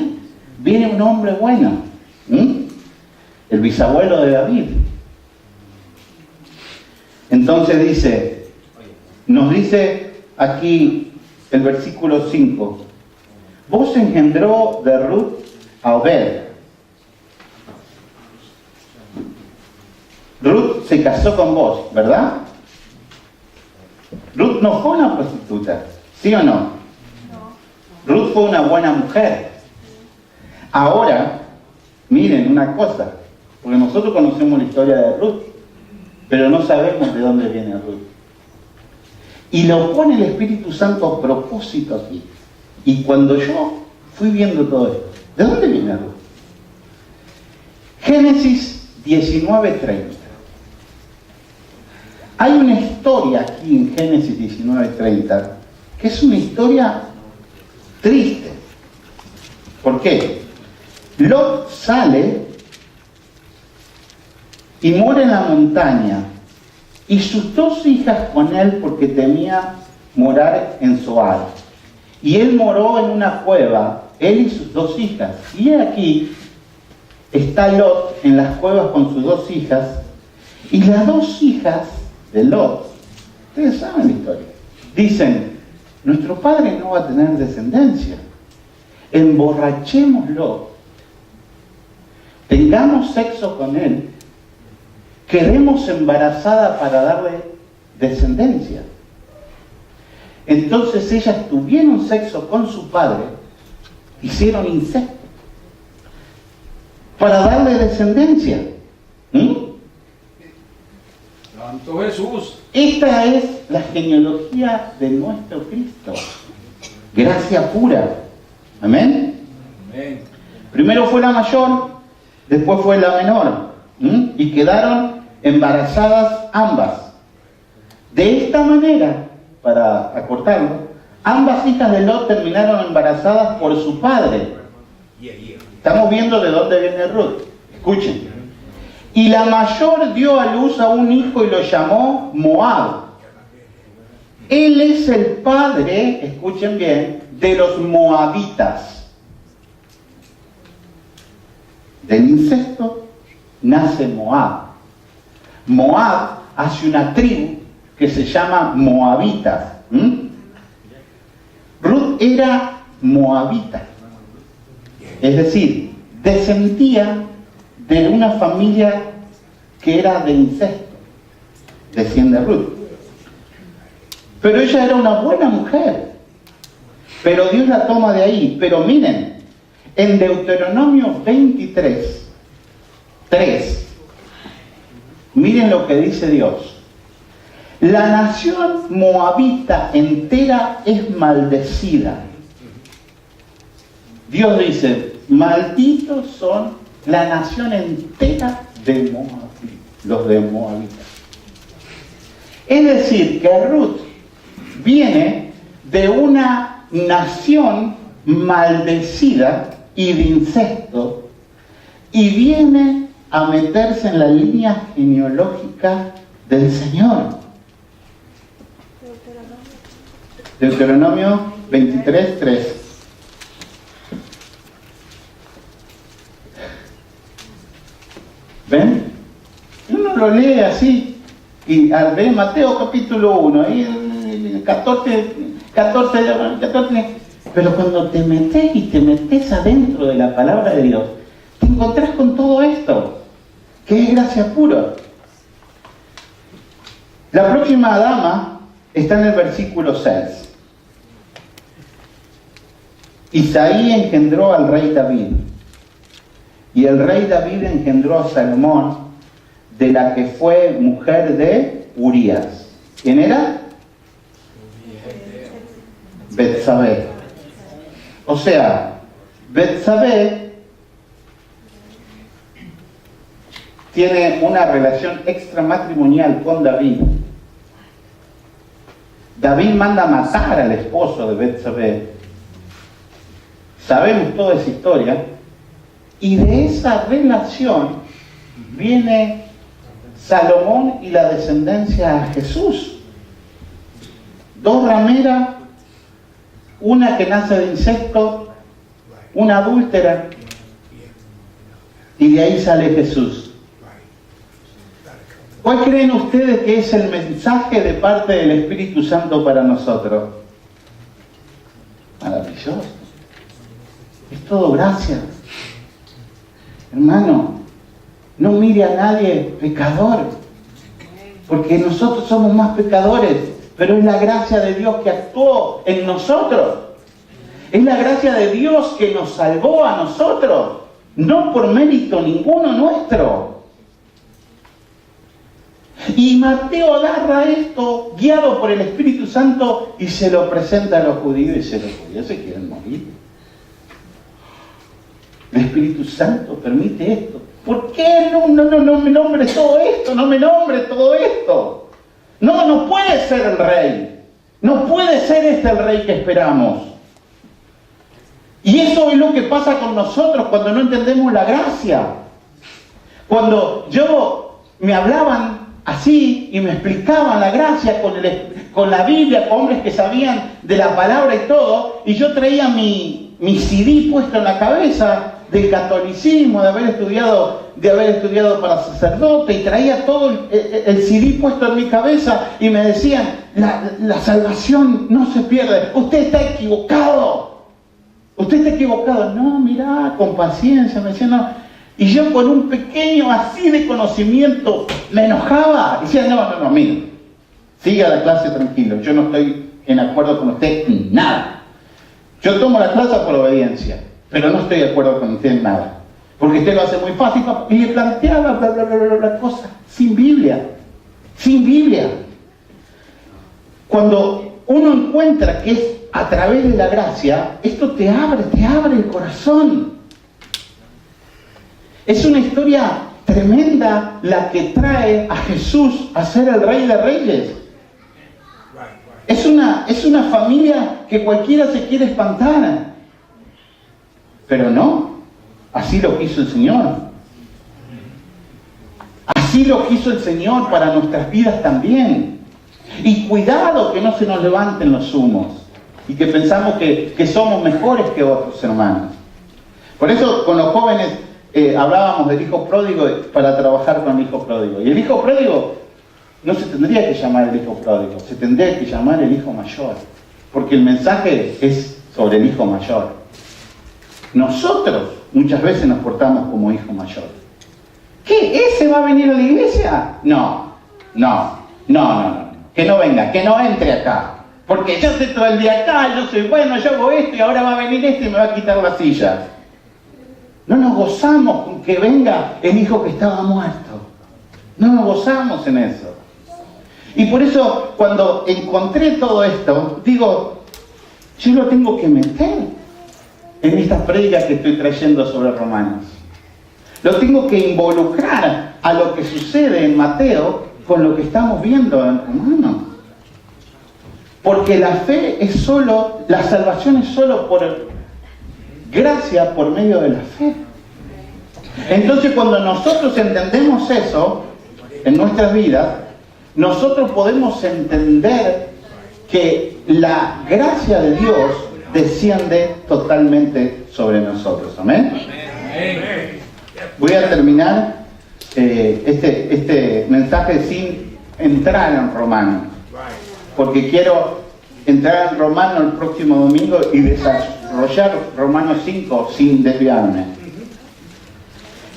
viene un hombre bueno. El bisabuelo de David. Entonces nos dice aquí el versículo 5, Booz engendró de Ruth a Obed. Ruth se casó con Booz, ¿verdad? Ruth no fue una prostituta, ¿sí o no? Ruth fue una buena mujer. Ahora, miren una cosa, porque nosotros conocemos la historia de Ruth, pero no sabemos de dónde viene Ruth. Y lo pone el Espíritu Santo a propósito aquí. Y cuando yo fui viendo todo esto, ¿de dónde viene Ruth? Génesis 19:30. Hay una historia aquí en Génesis 19:30 que es una historia triste. ¿Por qué? Lot sale y mora en la montaña, y sus dos hijas con él porque temía morar en Zoar. Y él moró en una cueva, él y sus dos hijas. Y aquí está Lot en las cuevas con sus dos hijas, y las dos hijas de Lot, ustedes saben la historia, dicen, nuestro padre no va a tener descendencia, emborrachémoslo, tengamos sexo con él, quedemos embarazada para darle descendencia. Entonces ellas tuvieron sexo con su padre, hicieron incesto para darle descendencia. Santo Jesús. Esta es la genealogía de nuestro Cristo. Gracia pura. Amén. Amén. Primero fue la mayor, después fue la menor. Y quedaron embarazadas ambas. De esta manera, para acortarlo, ambas hijas de Lot terminaron embarazadas por su padre. Estamos viendo de dónde viene Ruth. Escuchen. Y la mayor dio a luz a un hijo y lo llamó Moab. Él es el padre, escuchen bien, de los moabitas. Del incesto nace Moab. Moab hace una tribu que se llama moabitas. Ruth era moabita, es decir, descendía de una familia que era de incesto, desciende Ruth. Pero ella era una buena mujer, pero Dios la toma de ahí. Pero miren, en Deuteronomio 23, 3, miren lo que dice Dios. La nación moabita entera es maldecida. Dios dice, malditos son la nación entera de Moab, los de Moabita. Es decir, que Ruth viene de una nación maldecida y de incesto y viene a meterse en la línea genealógica del Señor. Deuteronomio 23, 3. ¿Ven? Uno lo lee así y ve Mateo capítulo 1, ahí 14, pero cuando te metes adentro de la palabra de Dios, te encontrás con todo esto, que es gracia pura. La próxima dama está en el versículo 6. Isaí engendró al rey David, y el rey David engendró a Salomón, de la que fue mujer de Urías. ¿Quién era? Betsabé. O sea, Betsabé tiene una relación extramatrimonial con David. David manda matar al esposo de Betsabé. Sabemos toda esa historia. Y de esa relación viene Salomón y la descendencia a Jesús. Dos rameras, una que nace de incesto, una adúltera, y de ahí sale Jesús. ¿Cuál creen ustedes que es el mensaje de parte del Espíritu Santo para nosotros? Maravilloso. Es todo gracia. Hermano, no mire a nadie pecador, porque nosotros somos más pecadores, pero es la gracia de Dios que actuó en nosotros. Es la gracia de Dios que nos salvó a nosotros, no por mérito ninguno nuestro. Y Mateo agarra esto, guiado por el Espíritu Santo, y se lo presenta a los judíos, y dice, los judíos se quieren morir. El Espíritu Santo permite esto. ¿Por qué no me nombres todo esto? No me nombres todo esto. No puede ser el rey. No puede ser este el rey que esperamos. Y eso es lo que pasa con nosotros cuando no entendemos la gracia. Cuando me hablaban así y me explicaban la gracia con la Biblia, con hombres que sabían de la palabra y todo, y yo traía mi CD puesto en la cabeza del catolicismo, de haber estudiado para sacerdote, y traía todo el CD puesto en mi cabeza, y me decían, la salvación no se pierde, usted está equivocado. No, mirá, con paciencia, me decían, no. Y yo con un pequeño así de conocimiento me enojaba. Decía, no, mire, siga la clase tranquilo, yo no estoy en acuerdo con usted en nada. Yo tomo la clase por obediencia, pero no estoy de acuerdo con usted en nada. Porque usted lo hace muy fácil, y le planteaba bla, cosas sin Biblia. Cuando uno encuentra que es a través de la gracia, esto te abre el corazón. Es una historia tremenda la que trae a Jesús a ser el Rey de Reyes. Es una familia que cualquiera se quiere espantar. Pero no, así lo quiso el Señor. Así lo quiso el Señor para nuestras vidas también. Y cuidado que no se nos levanten los humos y que pensamos que somos mejores que otros hermanos. Por eso con los jóvenes hablábamos del hijo pródigo para trabajar con el hijo pródigo. Y el hijo pródigo no se tendría que llamar el hijo pródigo, se tendría que llamar el hijo mayor. porque el mensaje es sobre el hijo mayor. Nosotros muchas veces nos portamos como hijo mayor. ¿Qué? ¿Ese va a venir a la iglesia? No. Que no venga, que no entre acá. Porque yo estoy todo el día acá, yo soy bueno, yo hago esto y ahora va a venir este y me va a quitar la silla. No nos gozamos con que venga el hijo que estaba muerto. No nos gozamos en eso. Y por eso cuando encontré todo esto, digo, yo lo tengo que meter en estas prédicas que estoy trayendo sobre Romanos. Lo tengo que involucrar a lo que sucede en Mateo con lo que estamos viendo en Romanos. Porque la fe es solo, la salvación es solo por gracia, por medio de la fe. Entonces cuando nosotros entendemos eso en nuestras vidas, nosotros podemos entender que la gracia de Dios desciende totalmente sobre nosotros. ¿Amén? Voy a terminar este mensaje sin entrar en Romanos, porque quiero entrar en Romanos el próximo domingo y desarrollar Romanos 5 sin desviarme.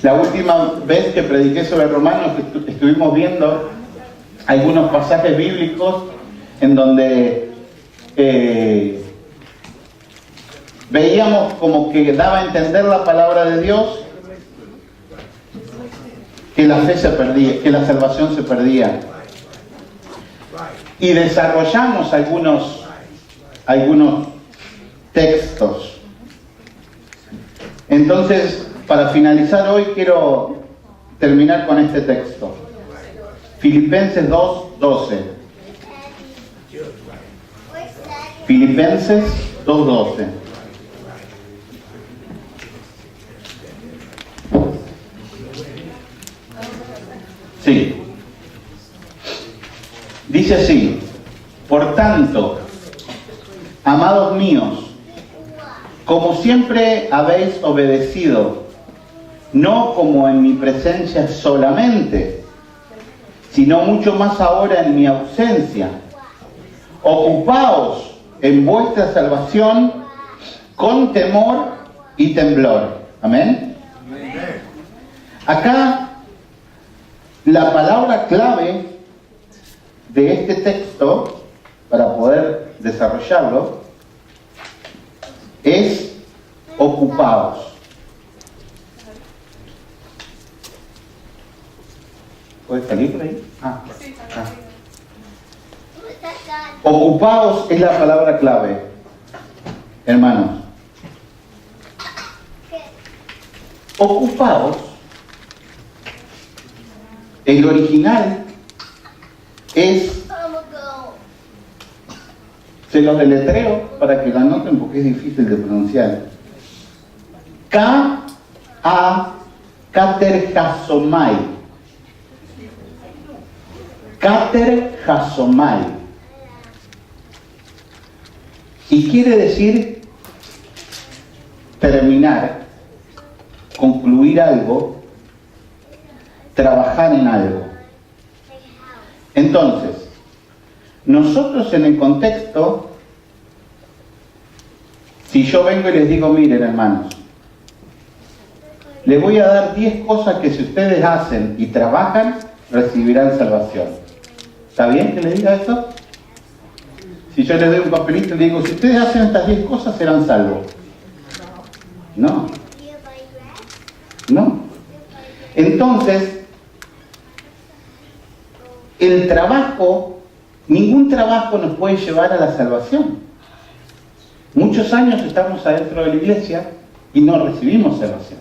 La última vez que prediqué sobre Romanos estuvimos viendo algunos pasajes bíblicos en donde veíamos como que daba a entender la palabra de Dios que la fe se perdía, que la salvación se perdía. Y desarrollamos algunos textos. Entonces, para finalizar hoy quiero terminar con este texto. Filipenses 2:12. Filipenses 2:12. Sí. Dice así: por tanto, amados míos, como siempre habéis obedecido, no como en mi presencia solamente, sino mucho más ahora en mi ausencia, ocupaos en vuestra salvación con temor y temblor. Amén. Acá la palabra clave de este texto, para poder desarrollarlo, es ocupaos. ¿Puedes salir por ahí? Ocupaos es la palabra clave, hermanos. Ocupaos, el original es, se los deletreo para que la noten porque es difícil de pronunciar. Katerjasomai. Katerjasomai. Y quiere decir terminar, concluir algo, trabajar en algo. Entonces, nosotros en el contexto, si yo vengo y les digo, miren hermanos, les voy a dar 10 cosas que si ustedes hacen y trabajan, recibirán salvación. ¿Está bien que les diga esto? Si yo les doy un papelito y les digo, si ustedes hacen estas 10 cosas, serán salvos. No. Entonces, el trabajo, ningún trabajo nos puede llevar a la salvación. Muchos años estamos adentro de la iglesia y no recibimos salvación.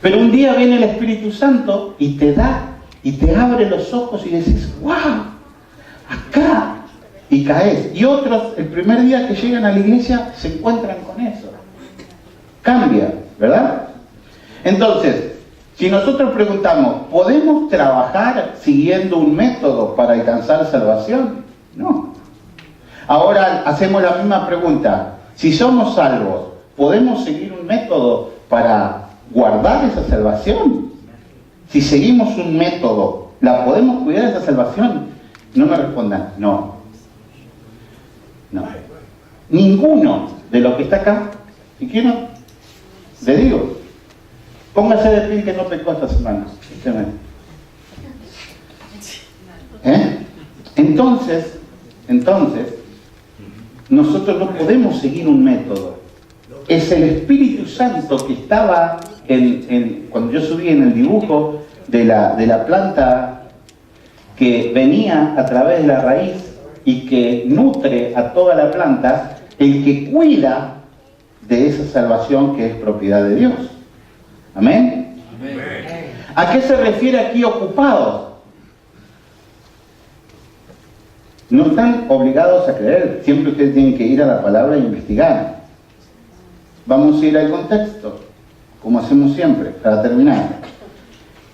Pero un día viene el Espíritu Santo y te da, y te abre los ojos y decís, ¡wow! Acá. Y caes. Y otros, el primer día que llegan a la iglesia, se encuentran con eso. Cambia, ¿verdad? Entonces, si nosotros preguntamos, ¿podemos trabajar siguiendo un método para alcanzar salvación? No. Ahora hacemos la misma pregunta. Si somos salvos, ¿podemos seguir un método para guardar esa salvación? Si seguimos un método, ¿la podemos cuidar esa salvación? No me respondan, no. No. Ninguno de los que está acá. ¿Y quién no? Le digo, póngase de pie que no pecó esta semana. Entonces, nosotros no podemos seguir un método. Es el Espíritu Santo que estaba cuando yo subí en el dibujo de la planta que venía a través de la raíz y que nutre a toda la planta, el que cuida de esa salvación que es propiedad de Dios. ¿Amén? Amén. ¿A qué se refiere aquí ocupados? No están obligados a creer, siempre ustedes tienen que ir a la palabra e investigar. Vamos a ir al contexto, como hacemos siempre, para terminar.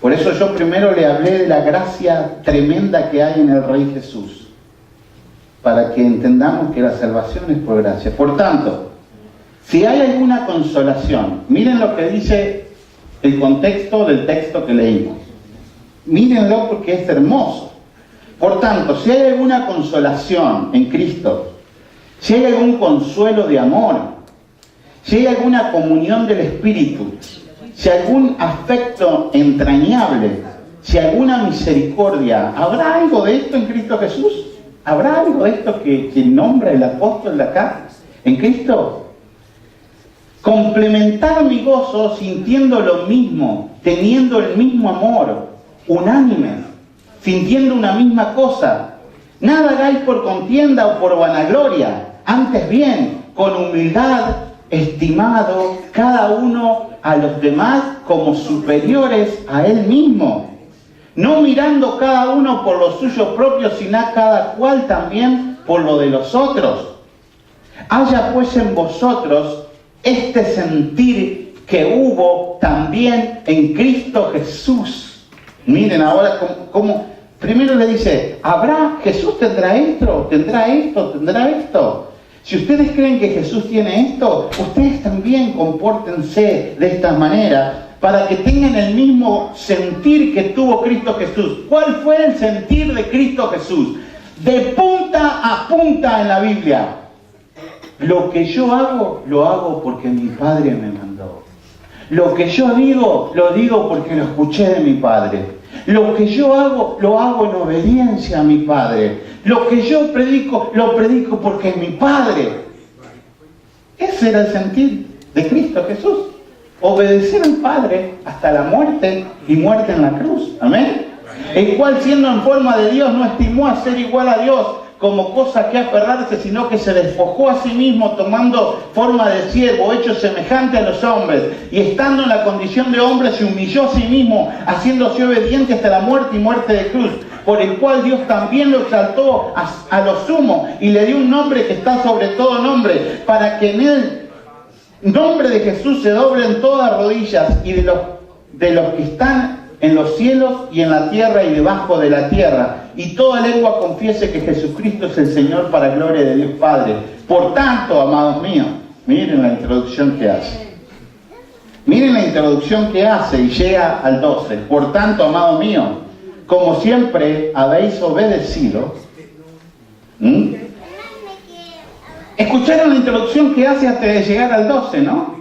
Por eso yo primero le hablé de la gracia tremenda que hay en el Rey Jesús, para que entendamos que la salvación es por gracia. Por tanto, si hay alguna consolación, miren lo que dice el contexto del texto que leímos. Mírenlo porque es hermoso. Por tanto, si hay alguna consolación en Cristo, si hay algún consuelo de amor, si hay alguna comunión del Espíritu, si hay algún afecto entrañable, si hay alguna misericordia, ¿habrá algo de esto en Cristo Jesús? ¿Habrá algo de esto que nombra el apóstol de acá, en Cristo? Complementar mi gozo sintiendo lo mismo, teniendo el mismo amor, unánime, sintiendo una misma cosa. Nada hagáis por contienda o por vanagloria, antes bien, con humildad, estimado cada uno a los demás como superiores a él mismo, no mirando cada uno por lo suyo propio, sino cada cual también por lo de los otros. Haya pues en vosotros este sentir que hubo también en Cristo Jesús. Miren ahora cómo primero le dice, Jesús tendrá esto, tendrá esto, tendrá esto. Si ustedes creen que Jesús tiene esto, ustedes también compórtense de esta manera para que tengan el mismo sentir que tuvo Cristo Jesús. ¿Cuál fue el sentir de Cristo Jesús? De punta a punta en la Biblia. Lo que yo hago, lo hago porque mi Padre me mandó. Lo que yo digo, lo digo porque lo escuché de mi Padre. Lo que yo hago, lo hago en obediencia a mi Padre. Lo que yo predico, lo predico porque es mi Padre. Ese era el sentir de Cristo Jesús. Obedecer al Padre hasta la muerte y muerte en la cruz. Amén. El cual, siendo en forma de Dios, no estimó a ser igual a Dios como cosa que aferrarse, sino que se despojó a sí mismo, tomando forma de siervo, hecho semejante a los hombres, y estando en la condición de hombre, se humilló a sí mismo, haciéndose obediente hasta la muerte y muerte de cruz, por el cual Dios también lo exaltó a lo sumo, y le dio un nombre que está sobre todo nombre, para que en el nombre de Jesús se doblen todas rodillas, y de los que están en los cielos y en la tierra y debajo de la tierra, y toda lengua confiese que Jesucristo es el Señor para gloria de Dios Padre. Por tanto, amados míos, miren la introducción que hace. Miren la introducción que hace y llega al 12. Por tanto, amado mío, como siempre habéis obedecido. Escucharon la introducción que hace antes de llegar al 12, ¿no?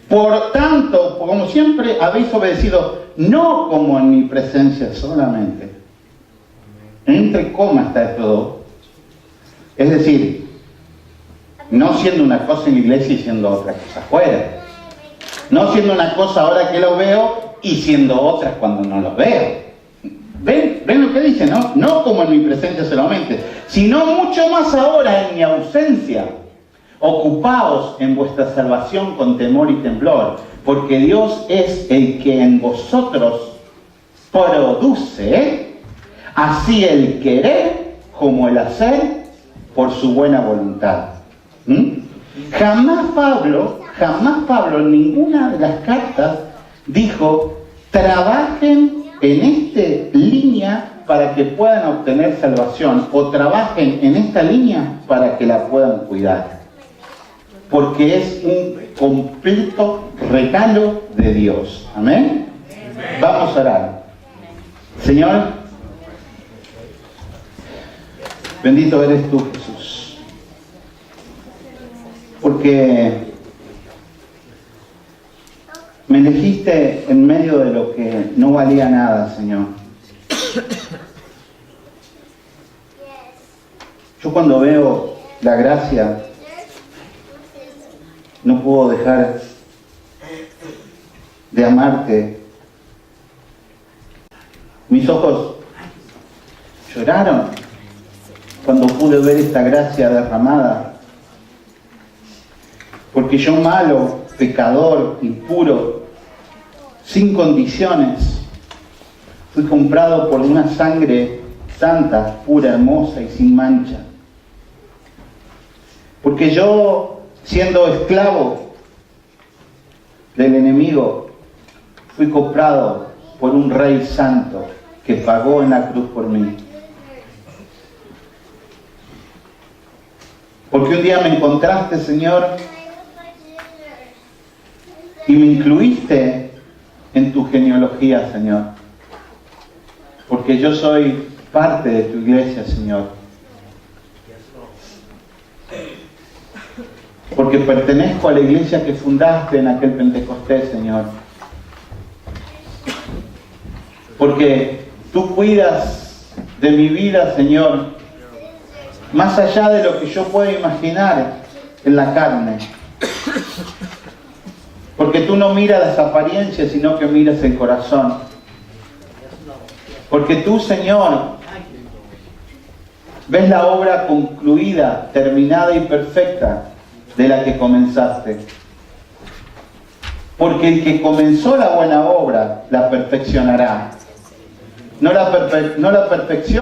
Por tanto, como siempre habéis obedecido, no como en mi presencia solamente. Entre comas está todo. Es decir, no siendo una cosa en la iglesia y siendo otra cosa afuera. No siendo una cosa ahora que lo veo y siendo otra cuando no lo veo. ¿Ven lo que dice? No como en mi presencia solamente, sino mucho más ahora en mi ausencia. Ocupaos en vuestra salvación con temor y temblor, porque Dios es el que en vosotros produce así el querer como el hacer por su buena voluntad. Jamás Pablo en ninguna de las cartas dijo, trabajen en esta línea para que puedan obtener salvación, o trabajen en esta línea para que la puedan cuidar. Porque es un completo regalo de Dios. ¿Amén? Vamos a orar. Señor, Bendito eres tú, Jesús. Porque me elegiste en medio de lo que no valía nada, Señor. Yo cuando veo la gracia, no puedo dejar de amarte. Mis ojos lloraron cuando pude ver esta gracia derramada. Porque yo, malo, pecador, impuro, sin condiciones, fui comprado por una sangre santa, pura, hermosa y sin mancha. Porque yo, siendo esclavo del enemigo, fui comprado por un Rey santo que pagó en la cruz por mí. Porque un día me encontraste, Señor, y me incluiste en tu genealogía, Señor. Porque yo soy parte de tu iglesia, Señor. Porque pertenezco a la iglesia que fundaste en aquel Pentecostés, Señor. Porque tú cuidas de mi vida, Señor, más allá de lo que yo puedo imaginar en la carne. Porque tú no miras las apariencias, sino que miras el corazón. Porque tú, Señor, ves la obra concluida, terminada y perfecta de la que comenzaste. Porque el que comenzó la buena obra, la perfeccionará. No la perfección.